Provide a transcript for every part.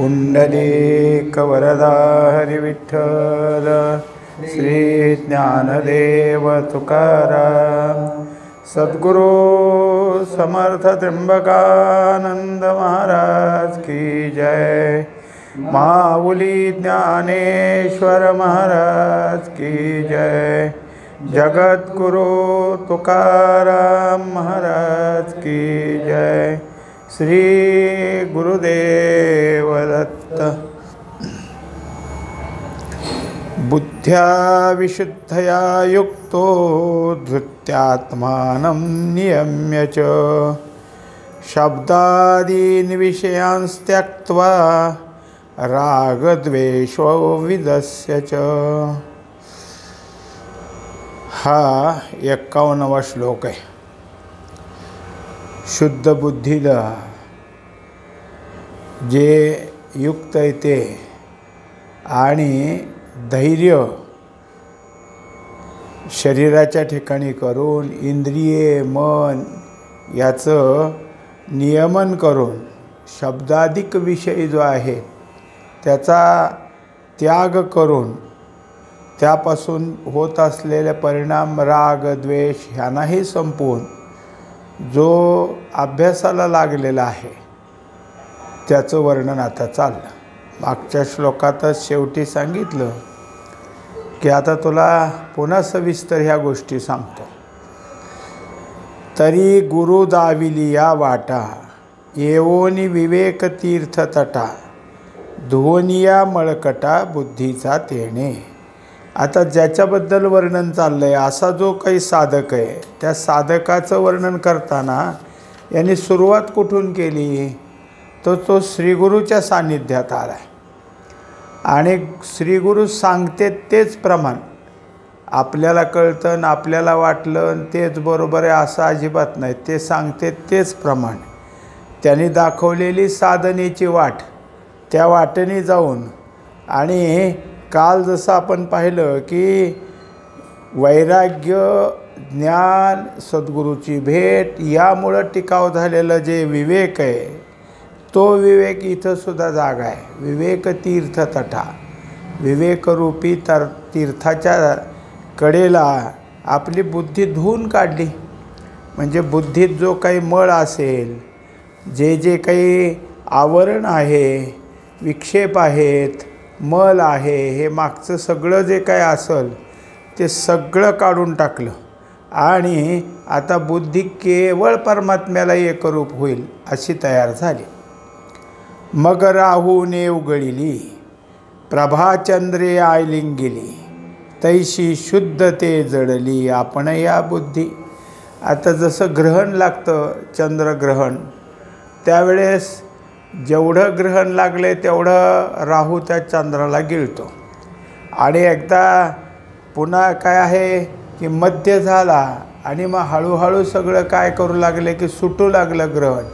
पुंडलीकवरदा हरिविठ्ठल श्री ज्ञानदेव तुकाराम सद्गुरु समर्थ त्र्यंबकानंद महाराज की जय। माऊली ज्ञानेश्वर महाराज की जय। जगद्गुरु तुकाराम महाराज की जय। श्री गुरुदेव दत्त। बुद्ध्या विशुद्धया युक्तो धृत्यात्मानं नियम्य च शब्दादीन् विषयांस् त्यक्त्वा रागद्वेषो विदस्य च। हा 51वा श्लोक आहे। शुद्ध बुद्धीला जे युक्त आहे ते आणि धैर्य शरीराच्या ठिकाणी करून इंद्रिये मन याचं नियमन करून शब्दाधिक विषय जो आहे त्याचा त्याग करून त्यापासून होत असलेले परिणाम राग द्वेष ह्यांनाही संपवून जो अभ्यासाला लागलेला आहे त्याचं वर्णन आता चाललं। मागच्या श्लोकातच शेवटी सांगितलं की आता तुला पुन्हा सविस्तर ह्या गोष्टी सांगतो। तरी गुरु दाविली या वाटा येवोनी विवेक तीर्थ तटा धुवनिया मळकटा बुद्धीचा तेणे। आता ज्याच्याबद्दल वर्णन चाललं आहे असा जो काही साधक आहे त्या साधकाचं वर्णन करताना यांनी सुरुवात कुठून केली तर तो श्रीगुरूच्या सान्निध्यात आला आहे आणि श्रीगुरू सांगते तेच प्रमाण आपल्याला कळतं आणि आपल्याला वाटलं आणि तेच बरोबर आहे असं अजिबात नाही। ते सांगते तेच प्रमाण त्यांनी दाखवलेली साधनेची वाट त्या वाटेने जाऊन आणि काल जसं आपण पाहिलं की वैराग्य ज्ञान सद्गुरूची भेट यामुळं टिकाव झालेलं जे विवेक आहे तो विवेक इथं सुद्धा जागा आहे। विवेक तीर्थ तटा विवेकरूपी तीर्थाच्या कडेला आपली बुद्धी धुवून काढली म्हणजे बुद्धीत जो काही मळ असेल जे काही आवरण आहे विक्षेप आहेत मल आहे हे मागचं सगळं जे काय असेल ते सगळं काढून टाकलं आणि आता बुद्धी केवळ परमात्म्याला एकरूप होईल अशी तयार झाली। मग राहूने उघळिली प्रभाचंद्रे आयलिंगिली तैशी शुद्ध ते जडली आपण या बुद्धी। आता जसं ग्रहण लागतं चंद्रग्रहण त्यावेळेस जेवढं ग्रहण लागले तेवढं राहू त्या चंद्राला गिळतो आणि एकदा पुन्हा काय आहे की मध्य झाला आणि मग हळूहळू सगळं काय करू लागले की सुटू लागलं ग्रहण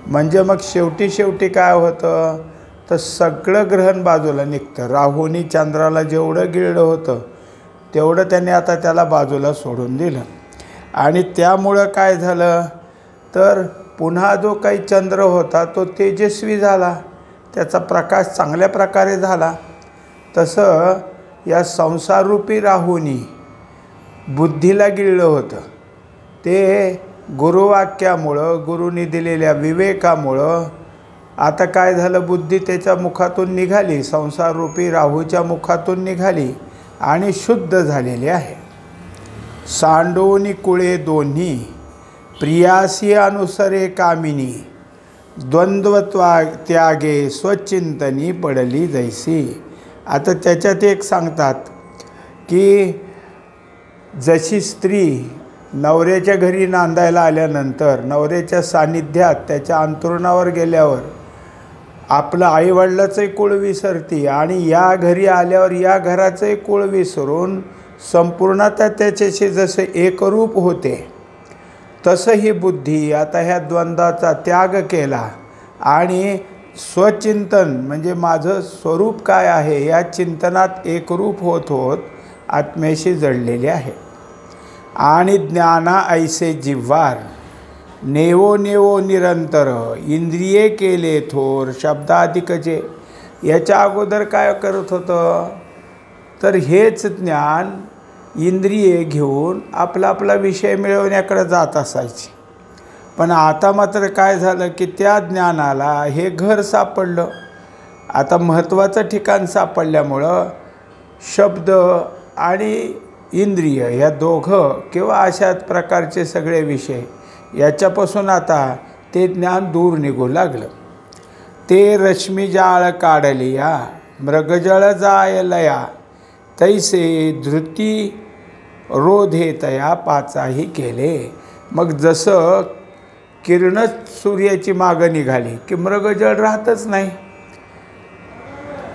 म्हणजे मग शेवटी काय होतं तर सगळं ग्रहण बाजूला निघतं। राहूनी चंद्राला जेवढं गिळलं होतं तेवढं त्याने आता त्याला बाजूला सोडून दिलं आणि त्यामुळं काय झालं तर पुन्हा जो काही चंद्र होता तो तेजस्वी झाला त्याचा प्रकाश चांगल्या प्रकारे झाला। तसं या संसाररूपी राहूनी बुद्धीला गिळलं होतं ते गुरुवाक्यामुळं गुरुनी दिलेल्या विवेकामुळं आता काय झालं बुद्धी त्याच्या मुखातून निघाली संसाररूपी राहूच्या मुखातून निघाली आणि शुद्ध झालेली आहे। सांडोनी कुळे दोन्ही प्रियासी अनुसरे कामिनी द्वंद्व त्यागे स्वचिंतनी पडली जैसी। आता त्याच्यात एक सांगतात की जशी स्त्री नवऱ्याच्या घरी नांदायला आल्यानंतर नवऱ्याच्या सान्निध्यात त्याच्या अंतरुणावर गेल्यावर आपलं आईवडिलाचंही कुळ विसरती आणि या घरी आल्यावर या घराचंही कुळ विसरून संपूर्णतः त्याच्याशी जसे एकरूप होते तसं ही बुद्धी आता ह्या द्वंद्वाचा त्याग केला आणि स्वचिंतन म्हणजे माझं स्वरूप काय आहे या चिंतनात एकरूप होत होत आत्म्याशी जडलेले आहे। आणि ज्ञाना ऐसे जिव्हार नेवो नेवो निरंतर इंद्रिये केले थोर शब्दाधिकचे याच्या अगोदर काय करत होतं, तर हेच ज्ञान इंद्रिये घेऊन आपला आपला विषय मिळवण्याकडे जात असायचे. पण आता मात्र काय झालं की त्या ज्ञानाला हे घर सापडलं. आता महत्त्वाचं ठिकाण सापडल्यामुळं शब्द आणि इंद्रिय ह्या दोघं किंवा अशाच प्रकारचे सगळे विषय याच्यापासून आता ते ज्ञान दूर निघू लागलं. ते रश्मीजाळ काढलिया मृगजळ जायलया तैसे धृती रोधे तया पाचाही केले. मग जसं किरणच सूर्याची मागं निघाली की मृगजळ राहतच नाही.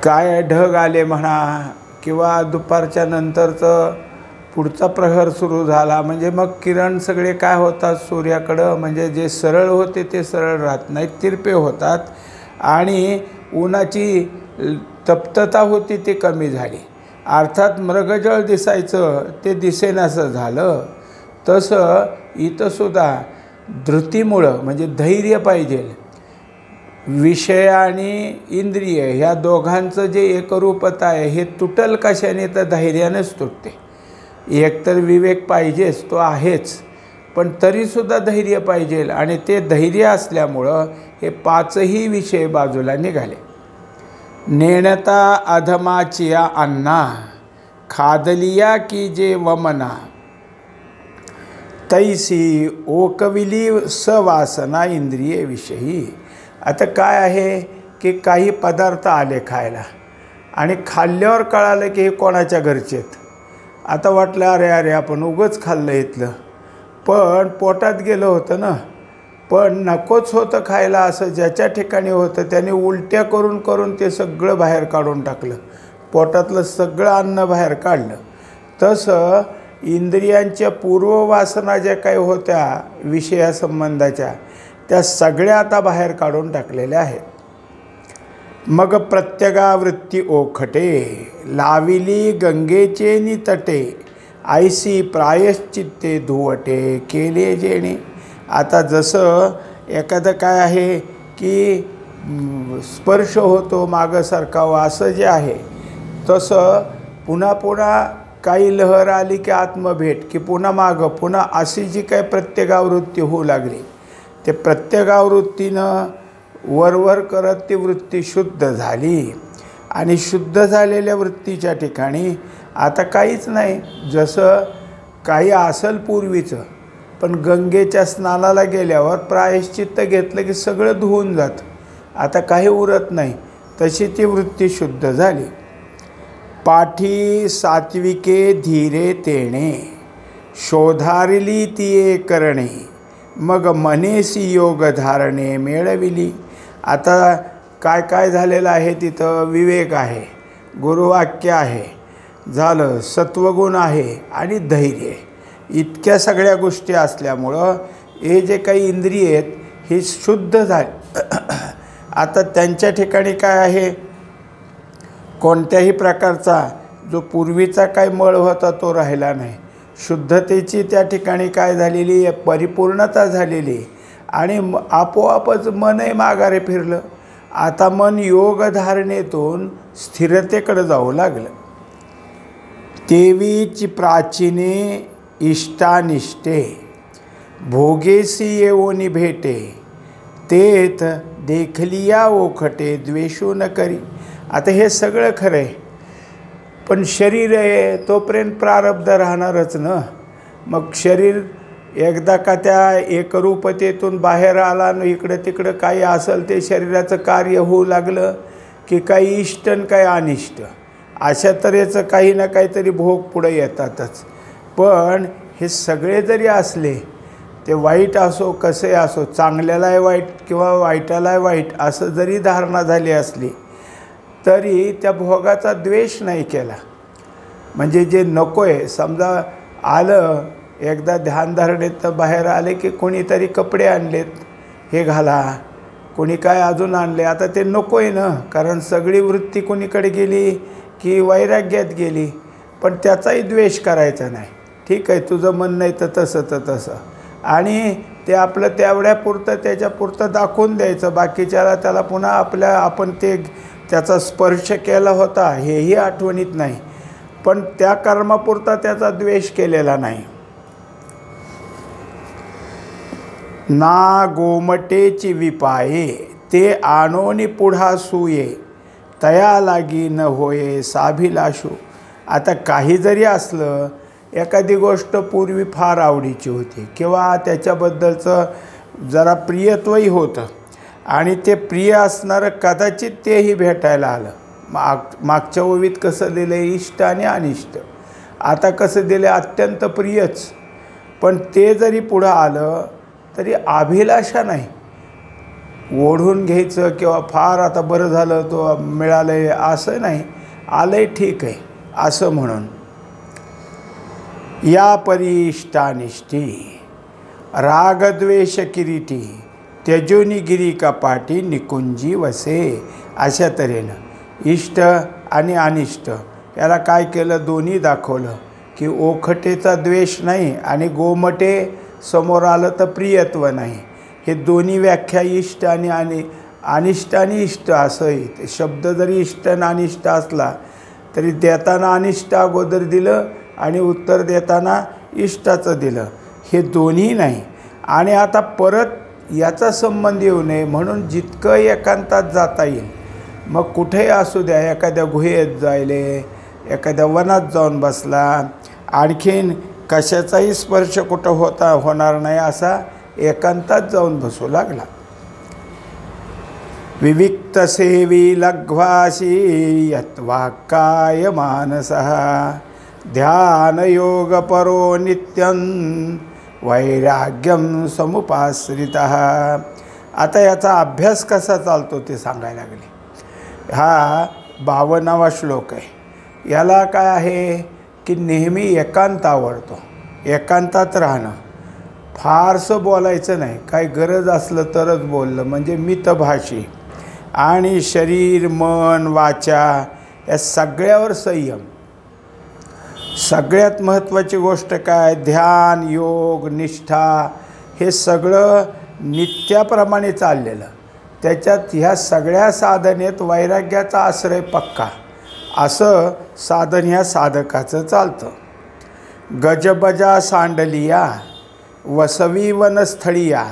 काय ढग आले म्हणा किंवा दुपारच्या नंतरचं पुढचा प्रहर सुरू झाला म्हणजे मग किरण सगळे काय होतात सूर्याकडं, म्हणजे जे सरळ होते ते सरळ राहत नाहीत, तिरपे होतात आणि उन्हाची तप्तता होती ती कमी झाली. अर्थात मृगजळ दिसायचं ते दिसेनासं झालं. तसं इथंसुद्धा धृतीमुळं म्हणजे धैर्य पाहिजे. विषय आणि इंद्रिय ह्या दोघांचं जे एकरूपता आहे हे तुटल कशाने, तर धैर्यानेच तुटते. एकतर विवेक पाहिजेच, तो आहेच, पण तरीसुद्धा धैर्य पाहिजे आणि ते धैर्य असल्यामुळं हे पाचही विषय बाजूला निघाले. नेणता अधमाचिया अन्ना खादलिया की जे वमना तैसी ओकविली सवासना इंद्रिये विषयी. आता काय आहे की काही पदार्थ आले खायला आणि खाल्ल्यावर कळालं की हे कोणाच्या घरचे आहेत. आता वाटलं अरे अरे आपण उगंच खाल्लं इथलं, पण पोटात गेलं होतं ना. पण नकोच होतं खायला असं ज्याच्या ठिकाणी होतं त्याने उलट्या करून करून ते सगळं बाहेर काढून टाकलं, पोटातलं सगळं अन्न बाहेर काढलं. तसं इंद्रियांच्या पूर्ववासना ज्या काही होत्या विषयासंबंधाच्या त्या सगळ्या आता बाहेर काढून टाकलेल्या आहेत. मग प्रत्यगावृत्ती ओखटे लाविली गंगेचे नितटे ऐसी प्रायश्चित्ते धुवटे केले जेणे. आता जसं एखादं काय आहे की स्पर्श होतो मागं सरकावं असं जे आहे, तसं पुन्हा पुन्हा काही लहर आली की आत्मभेट की पुन्हा मागं पुन्हा अशी जी काही प्रत्यगावृत्ती होऊ लागली, ते प्रत्यगावृत्तीनं वरवर करत ती वृत्ती शुद्ध झाली आणि शुद्ध झालेल्या वृत्तीच्या ठिकाणी आता काहीच नाही. जसं काही असेल पूर्वीचं, पण गंगेच्या स्नानाला गेल्यावर प्रायश्चित्त घेतलं की सगळं धुवून जातं, आता काही उरत नाही, तशी ती वृत्ती शुद्ध झाली. पाठी सात्विके धीरे तेणे शोधारिली तिये करणे मग मनेसी योग धारणे मिळविली. आता काय काय झालेलं आहे तिथं, विवेक आहे, गुरुवाक्य आहे, झालं सत्वगुण आहे आणि धैर्य, इतक्या सगळ्या गोष्टी असल्यामुळं हे जे काही इंद्रिय आहेत हे शुद्ध झाले. आता त्यांच्या ठिकाणी काय आहे, कोणत्याही प्रकारचा जो पूर्वीचा काय मळ होता तो राहिला नाही. शुद्धतेची त्या ठिकाणी काय झालेली आहे, परिपूर्णता झालेली आणि आपोआपच मनही माघारे फिरलं. आता मन योगधारणेतून स्थिरतेकडे जाऊ लागलं. तेवीची प्राचीने इष्टानिष्टे भोगेसी येऊनी भेटे तेथ देखलिया ओखटे द्वेषू न करी. आता हे सगळं खरं आहे, पण शरीर आहे तोपर्यंत प्रारब्ध राहणारच ना. मग शरीर एकदा का त्या एकरूपतेतून बाहेर आला न इकडं तिकडं काही असेल ते शरीराचं कार्य होऊ लागलं की काही इष्ट आणि काही अनिष्ट अशा तऱ्हेचं काही ना काहीतरी भोग पुढे येतातच. पण हे सगळे जरी असले, ते वाईट असो कसे असो, चांगल्यालाही वाईट किंवा वाईटालाही वाईट असं जरी धारणा झाली असली तरी त्या भोगाचा द्वेष नाही केला. म्हणजे जे नको आहे, समजा आलं एकदा ध्यानधारणेत बाहेर आले की कोणीतरी कपडे आणलेत हे घाला, कोणी काय अजून आणले, आता ते नको आहे ना, कारण सगळी वृत्ती कोणीकडे गेली की वैराग्यात गेली. पण त्याचाही द्वेष करायचा नाही, ठीक आहे तुझं मन नाही तर तसं आणि ते आपलं तेवढ्यापुरतं त्याच्यापुरतं दाखवून द्यायचं, बाकीच्याला त्याला पुन्हा आपण ते त्याचा स्पर्श केला होता हेही आठवणीत नाही, पण त्या कर्मापुरता त्याचा द्वेष केलेला नाही. ना गोमटेची विपाये ते आणोनी पुढा सुये, तया लागी न होये साभिलाषू. आता काही जरी असलं, एखादी गोष्ट पूर्वी फार आवडीची होती किंवा त्याच्याबद्दलचं जरा प्रियत्वही होतं आणि ते प्रिय असणारं कदाचित तेही भेटायला आलं. मागच्या ओवीत कसं दिलं इष्ट आणि अनिष्ट, आता कसं दिलं अत्यंत प्रियच. पण ते जरी पुढं आलं तरी अभिलाषा नाही, ओढून घ्यायचं किंवा फार आता बरं झालं तो मिळालं आहे असं नाही, आलं आहे ठीक आहे असं म्हणून. या परिष्टानिष्ठी रागद्वेष किरीटी त्यजोनी गिरी कपाटी निकुंजी वसे. अशा तऱ्हेनं इष्ट आणि अनिष्ट याला काय केलं, दोन्ही दाखवलं की ओखटेचा द्वेष नाही आणि गोमटे समोर आलं तर प्रियत्व नाही. हे दोन्ही व्याख्या इष्ट आणि अनिष्ट आणि इष्ट असं. ते शब्द जरी इष्ट आणि अनिष्ट असला तरी देताना अनिष्ट अगोदर दिलं आणि उत्तर देताना इष्टाचं दिलं, हे दोन्ही नाही. आणि आता परत याचा संबंध येऊ नये म्हणून जितकं एकांतात जाता येईल, मग कुठेही असू द्या, एखाद्या गुहेत जायले, एखाद्या वनात जाऊन बसला, आणखीन कशाचाही स्पर्श कुठं होणार नाही असा एकांतात जाऊन बसू लागला. विविक्त सेवी लघ्वाशी यत्वाक्काय मानसः ध्यान योग परो नित्यं वैराग्यम समुपाश्रितः. आता याचा अभ्यास कसा चालतो ते सांगायला लागले. हा 52वा श्लोक आहे. याला काय आहे की नेहमी एकांत आवडतो, एकांतात राहणं, फारसं बोलायचं नाही, काय गरज असलं तरच बोललं म्हणजे मितभाषी. आणि शरीर मन वाचा या सगळ्यावर संयम. सगळ्यात महत्त्वाची गोष्ट काय, ध्यान योग निष्ठा हे सगळं नित्याप्रमाणे चाललेलं. त्याच्यात ह्या सगळ्या साधनेत वैराग्याचा आश्रय पक्का, असं साधन ह्या साधकाचं चालतं. गजबजा सांडलिया वसवी वनस्थळिया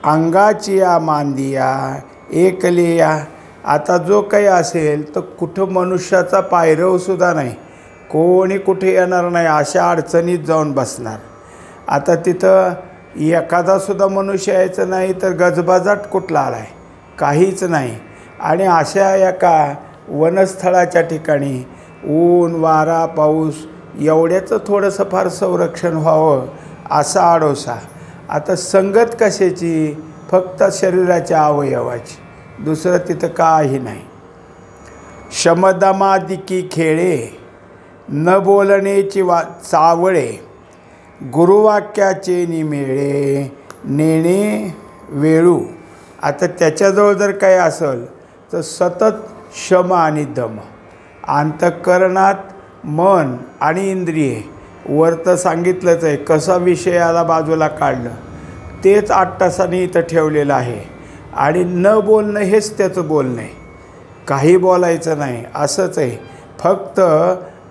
अंगाचिया मांदिया एकलिया. आता जो काही असेल तर कुठं मनुष्याचा पायरवसुद्धा नाही, कोणी कुठे येणार नाही, अशा अडचणीत जाऊन बसणार. आता तिथं एखादासुद्धा मनुष्य यायचं नाही तर गजबाजाट कुठला आला आहे, काहीच नाही. आणि अशा एका वनस्थळाच्या ठिकाणी ऊन वारा पाऊस एवढ्याचं थोडंसं फार संरक्षण व्हावं असा आडोसा. आता संगत कशाची, फक्त शरीराच्या अवयवाची, दुसरं तिथं काही नाही. शमदमादिकी खेळे न बोलणेची चावळे गुरुवाक्याचे निमेळे नेणे वेळू. आता त्याच्याजवळ जर काही असेल तर सतत शम आणि दम. अंतःकरणात मन आणि इंद्रिये वर तर सांगितलंच आहे, कसा विषयाला बाजूला काढलं तेच 8 तासांनी इथं ठेवलेलं आहे. आणि न बोलणं हेच त्याचं बोलणं आहे, काही बोलायचं नाही असंच आहे. फक्त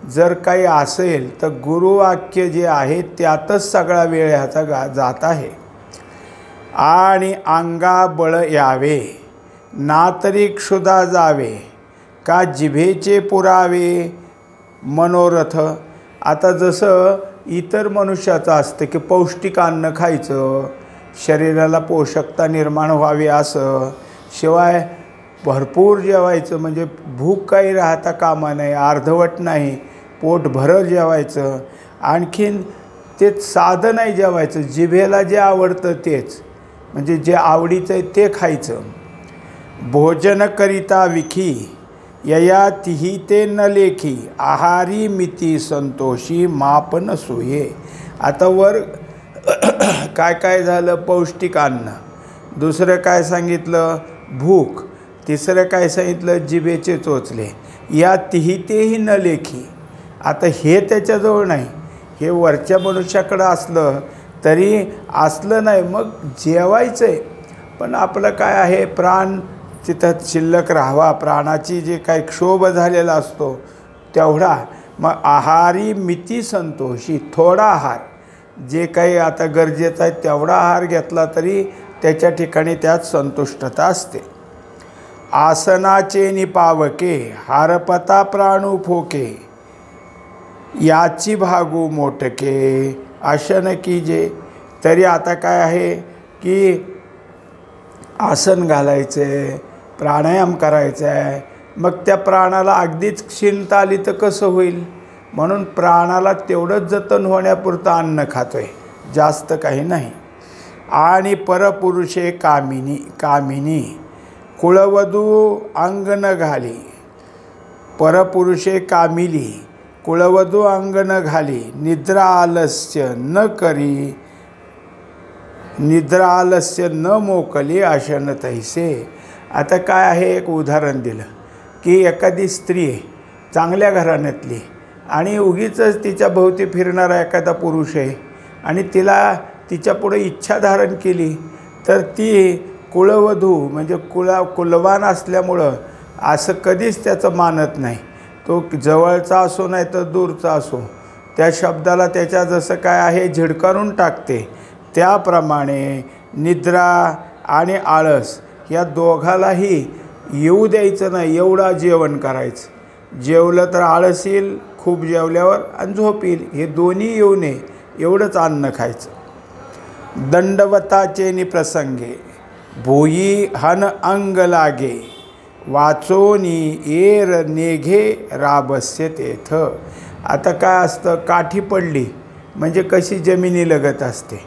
जर काही असेल तर गुरुवाक्य जे आहे त्यातच सगळा वेळ ह्याचा जात आहे. आणि अंगा बळ यावे ना तरी क्षुधा जावे का जिभेचे पुरावे मनोरथ. आता जसं इतर मनुष्याचं असतं की पौष्टिक अन्न खायचं, शरीराला पोषकता निर्माण व्हावी असं, शिवाय भरपूर जेवायचं म्हणजे भूक काही राहता कामा नये, अर्धवट नाही, पोटभर जेवायचं. आणखीन ते साधं नाही जेवायचं, जिभेला जे आवडतं तेच, म्हणजे जे आवडीचं आहे ते खायचं. भोजन करिता विखी यया तिही ते न लेखी आहारी मिती संतोषी माप न सोये. आता वर काय काय झालं, पौष्टिक अन्न, दुसरं काय सांगितलं भूक, तिसरं काय सांगितलं जिभेचे चोचले, या तिही तेही न लेखी. आता हे त्याच्याजवळ नाही, हे वरच्या मनुष्याकडं असलं तरी असलं नाही, मग जेवायचं आहे. पण आपलं काय आहे, प्राण तिथं शिल्लक राहावा, प्राणाची जे काही क्षोभ झालेला असतो तेवढा. मग आहारी मिती संतोषी, थोडा आहार, जे काही आता गरजेचं आहे तेवढा आहार घेतला तरी त्याच्या ठिकाणी त्यात संतुष्टता असते. आसनाचे निपावके हारपता प्राणू फोके, याची भागू मोटके आसन कीजे. तरी आता काय आहे की आसन घालायचं आहे, प्राणायाम करायचा आहे, मग त्या प्राणाला अगदीच क्षीणता आली तर कसं होईल, म्हणून प्राणाला तेवढंच जतन होण्यापुरतं अन्न खातो आहे, जास्त काही नाही. आणि परपुरुषे कामिनी कामिनी कुळवधू अंग न घाली, परपुरुषे कामिली कुळवधू अंग न घाली, निद्रा आलस्य न करी, निद्रा आलस्य न मोकली आशन तैसे. आता काय आहे, एक उदाहरण दिलं की एखादी स्त्री आहे चांगल्या घराण्यातली आणि उगीचच तिच्या भोवती फिरणारा एखादा पुरुष आहे आणि तिला तिच्या पुढे इच्छा धारण केली तर ती कुळवधू म्हणजे कुलवान असल्यामुळं असं कधीच त्याचं मानत नाही. तो जवळचा असो नाही तर दूरचा असो, त्या शब्दाला त्याच्या जसं काय आहे झिडकारून टाकते. त्याप्रमाणे निद्रा आणि आळस या दोघालाही येऊ द्यायचं नाही, एवढा जेवण करायचं. जेवलं तर आळस येईल खूप जेवल्यावर आणि झोप येईल, हे दोन्ही येऊ नये एवढंच अन्न खायचं. दंडवताचे निप्रसंगे भोई हन अंग लागे, वाचोनी एर नेघे राबस्य तेथ. आता काय असतं, काठी पडली म्हणजे कशी जमिनी लगत असते,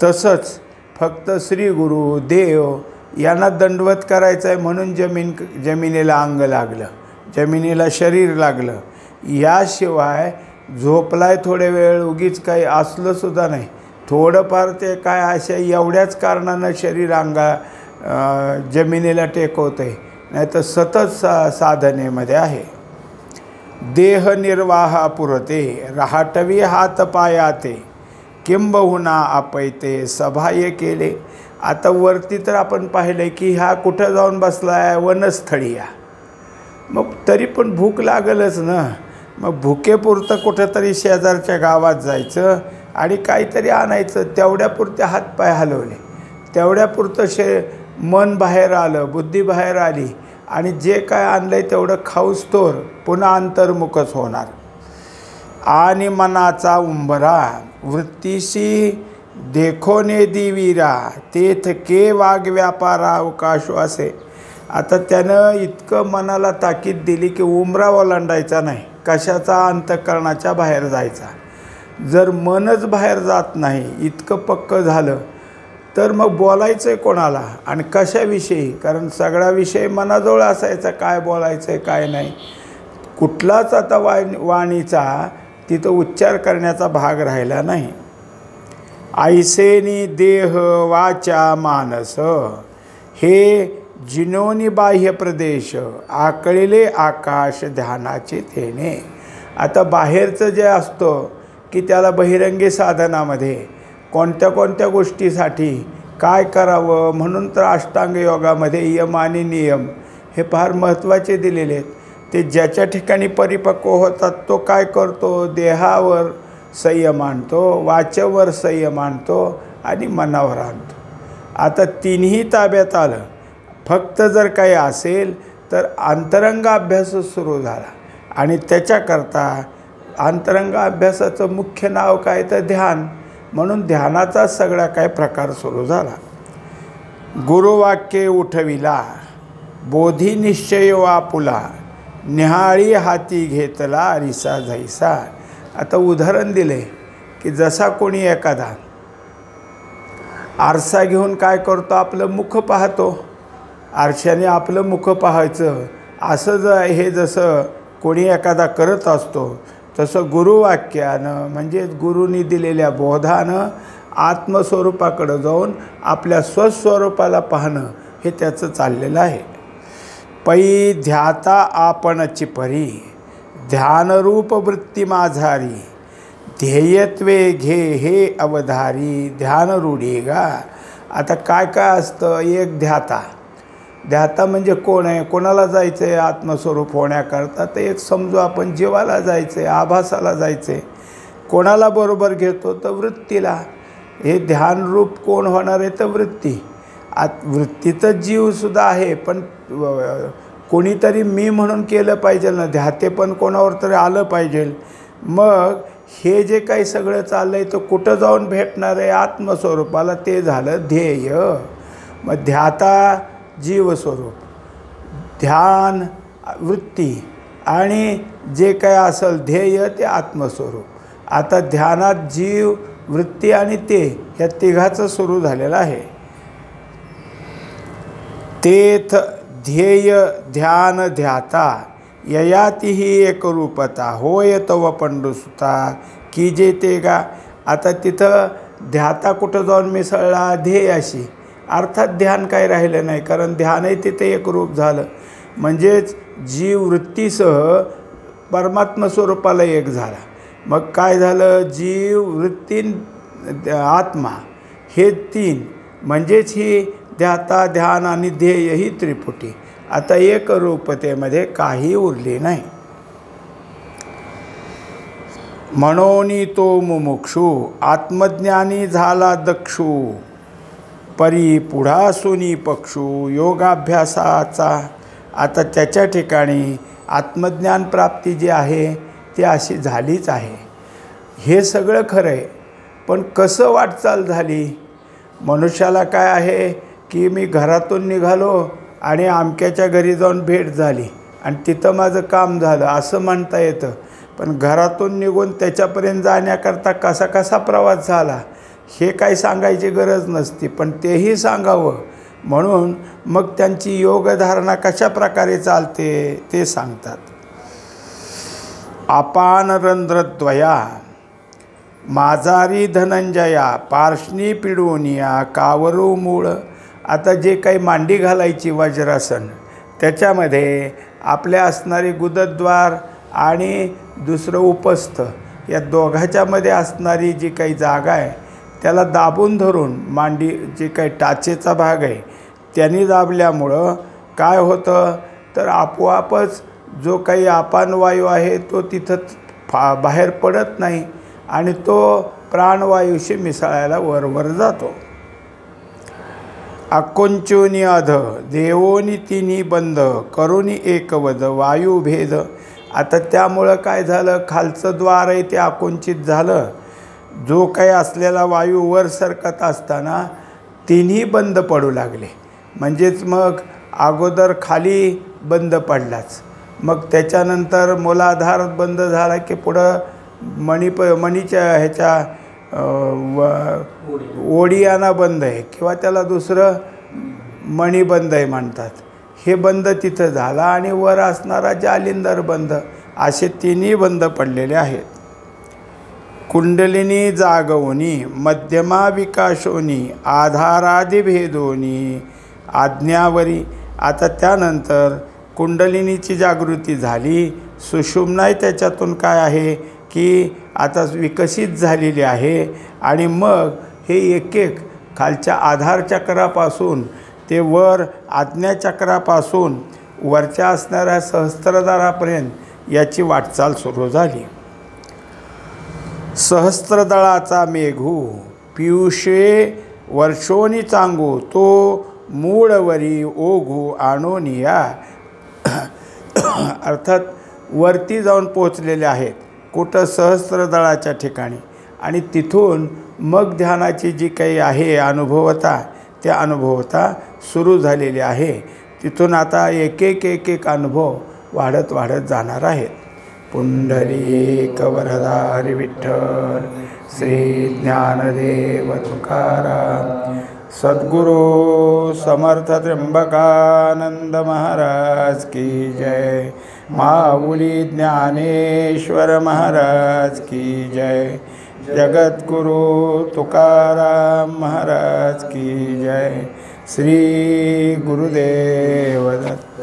तसंच फक्त श्री गुरु देव यांना दंडवत करायचं आहे म्हणून जमिनीला अंग लागलं, जमिनीला शरीर लागलं. याशिवाय झोपलाय थोडे वेळ उगीच काही असलंसुद्धा नाही, थोडंफार ते काय अशा एवढ्याच कारणानं शरीर जमिनीला टेकवतं आहे, नाही तर सतत साधनेमध्ये आहे. देह निर्वाहा पुरते रहाटवी हात पायाते, किंबहुना आपैते सभाय केले. आता वरती तर आपण पाहिलं की हा कुठं जाऊन बसला आहे, वनस्थळी या, मग तरी पण भूक लागलच ना. मग भुकेपुरतं कुठंतरी शेजारच्या गावात जायचं आणि काहीतरी आणायचं, तेवढ्यापुरते हातपाय हलवले, तेवढ्यापुरतं मन बाहेर आलं, बुद्धी बाहेर आली आणि जे काय आणलं आहे तेवढं खाऊस्तोर पुन्हा अंतर्मुखच होणार. आणि मनाचा उंबरा वृत्तीशी देखोने दिवीरा, तेथ के वाग व्यापारा अवकाश असे. आता त्यानं इतकं मनाला ताकीद दिली की उंबरा ओलांडायचा नाही, कशाचा अंतःकरणाच्या बाहेर जायचा. जर मनच बाहेर जात नाही, इतकं पक्कं झालं तर मग बोलायचं आहे कोणाला आणि कशाविषयी, कारण सगळा विषय मनाजवळ असायचा, काय बोलायचं आहे काय नाही. कुठलाच आता वाणीचा तिथं उच्चार करण्याचा भाग राहिला नाही. ऐसेनी देह वाचा मानस, हे जिनोनी बाह्य प्रदेश आकळिले आकाश ध्यानाचे तेने. आता बाहेरचं जे असतं की त्याला बहिरंगी साधनामध्ये कोणत्या कोणत्या गोष्टीसाठी काय करावं म्हणून तर अष्टांग योगामध्ये यम आणि नियम हे फार महत्त्वाचे दिलेले आहेत. ते ज्याच्या ठिकाणी परिपक्व होतात तो काय करतो, देहावर संयम आणतो, वाचेवर संयम आणतो आणि मनावर आणतो. आता तिन्ही ताब्यात आलं. फक्त जर काही असेल तर अंतरंग अभ्यासच सुरू झाला आणि त्याच्याकरता अंतरंग अभ्यासाचं मुख्य नाव काय तर ध्यान, म्हणून ध्यानाचा सगळा काय प्रकार सुरू झाला. गुरुवाक्ये उठविला बोधी निश्चय आपुला, निहाळी हाती घेतला रिसा झैसा. आता उदाहरण दिले की जसा कोणी एखादा आरसा घेऊन काय करतो, आपलं मुख पाहतो, आरशाने आपलं मुख पाहायचं, असं हे जसं कोणी एखादा करत असतो तसं गुरुवाक्यानं म्हणजे गुरुनी दिलेल्या बोधानं आत्मस्वरूपाकडं जाऊन आपल्या स्वस्वरूपाला पाहणं हे त्याचं चाललेलं आहे. पै ध्याता आपणची परी, ध्यानरूप वृत्ती माझारी, ध्येयत्वे घे हे अवधारी, ध्यान रूढी गा. आता काय काय असतं, एक ध्याता ध्याता म्हणजे कोण आहे, कोणाला जायचं आहे आत्मस्वरूप होण्याकरता, तर एक समजू आपण जीवाला जायचं आहे, आभासाला जायचं आहे. कोणाला बरोबर घेतो तर वृत्तीला. हे ध्यानरूप कोण होणार आहे तर वृत्ती. वृत्तीतच जीवसुद्धा आहे, पण कोणीतरी मी म्हणून केलं पाहिजे ना, ध्याते पण कोणावर तरी आलं पाहिजे. मग हे जे काही सगळं चाललं आहे तर कुठं जाऊन भेटणार आहे आत्मस्वरूपाला, ते झालं ध्येय. मग ध्याता जीवस्वरूप, ध्यान वृत्ती आणि जे काय असेल ध्येय ते आत्मस्वरूप. आता ध्यानात जीव, वृत्ती आणि ते ह्या तिघाचं सुरू झालेलं आहे. तेथ ध्येय ध्यान ध्याता ययातीही एकरूपता होय तव पंडुसुता की जे ते गा. आता तिथं ध्याता कुठं जाऊन मिसळला ध्येयाशी, अर्थात ध्यान काय राहिलं नाही, कारण ध्यानही तिथे एकरूप झालं. म्हणजेच जीव वृत्तीसह परमात्मा स्वरूपाला एक झाला. मग काय झालं, जीव वृत्ती आत्मा हे तीन, म्हणजेच ही ध्याता ध्यान आणि ध्येय ही त्रिपुटी आता एकरूपतेमध्ये काही उरली नाही. म्हणून तो मुमुक्षू आत्मज्ञानी झाला दक्षू परी पुढासुनी पक्षू योगाभ्यासाचा. आता त्याच्या ठिकाणी आत्मज्ञान प्राप्ती जी आहे ती अशी झालीच आहे. हे सगळं खरं आहे, पण कसं वाटचाल झाली. मनुष्याला काय आहे की मी घरातून निघालो आणि अमक्याच्या घरी जाऊन भेट झाली आणि तिथं माझं काम झालं असं म्हणता येतं. पण घरातून निघून त्याच्यापर्यंत जाण्याकरता कसा कसा प्रवास झाला हे काही सांगायची गरज नसती, पण तेही सांगावं म्हणून मग त्यांची योगधारणा कशा प्रकारे चालते ते सांगतात. अपान रंध्रद्वया माझारी धनंजया पार्श्नी पिडोनिया कावरू मूळ. आता जे काही मांडी घालायची वज्रासन त्याच्यामध्ये आपल्या असणारी गुदद्वार आणि दुसरं उपस्थ या दोघाच्यामध्ये असणारी जी काही जागा आहे त्याला दाबून धरून मांडी जे काही टाचेचा भाग आहे त्यांनी दाबल्यामुळं काय होतं तर आपोआपच जो काही अपानवायू आहे तो तिथं बाहेर पडत नाही आणि तो प्राणवायूशी मिसळायला वरवर जातो. आकुंचोनी अध देवोनी तिन्ही बंद करुनी एकवद वायुभेद. आता त्यामुळं काय झालं, खालचं द्वार आहे ते आकुंचित झालं. जो काही असलेला वायू वर सरकत असताना तिन्ही बंद पडू लागले. म्हणजेच मग अगोदर खाली बंद पडलाच, मग त्याच्यानंतर मूलाधार बंद झाला की पुढं मणीच्या ह्याच्या ओडियाना बंद आहे किंवा त्याला दुसरं मणी बंद आहे म्हणतात, हे बंद तिथं झाला आणि वर असणारा जालिंदर बंद, असे तिन्ही बंद पडलेले आहेत. कुंडलिनी जागवनी मध्यमा विकासोनी आधारादिभेदोनी आज्ञावरी. आता त्यानंतर कुंडलिनीची जागृती झाली, सुषुम्ना त्याच्यातून काय आहे की आता विकसित झालेली आहे आणि मग हे एक एक खालच्या आधारचक्रापासून ते वर आज्ञाचक्रापासून वरच्या असणाऱ्या सहस्त्रदळापर्यंत याची वाटचाल सुरू झाली. सहस्त्रदळाचा मेघू पियुषे वर्षोनी चांगू तो मूळवरी ओघू आणोनिया. अर्थात वरती जाऊन पोचलेले आहेत कुठं सहस्त्रदळाच्या ठिकाणी आणि तिथून मग ध्यानाची जी काही आहे अनुभवता त्या अनुभवता सुरू झालेली आहे. तिथून आता एक एक एक एक अनुभव वाढत वाढत जाणार आहेत. पुंडलिक वरदारी विठ्ठल श्री ज्ञानदेव तुकाराम सद्गुरु समर्थ त्र्यंबकानंद महाराज की जय. माऊली ज्ञानेश्वर महाराज की जय. जगद्गुरु तुकाराम महाराज की जय. श्री गुरुदेव दत्त.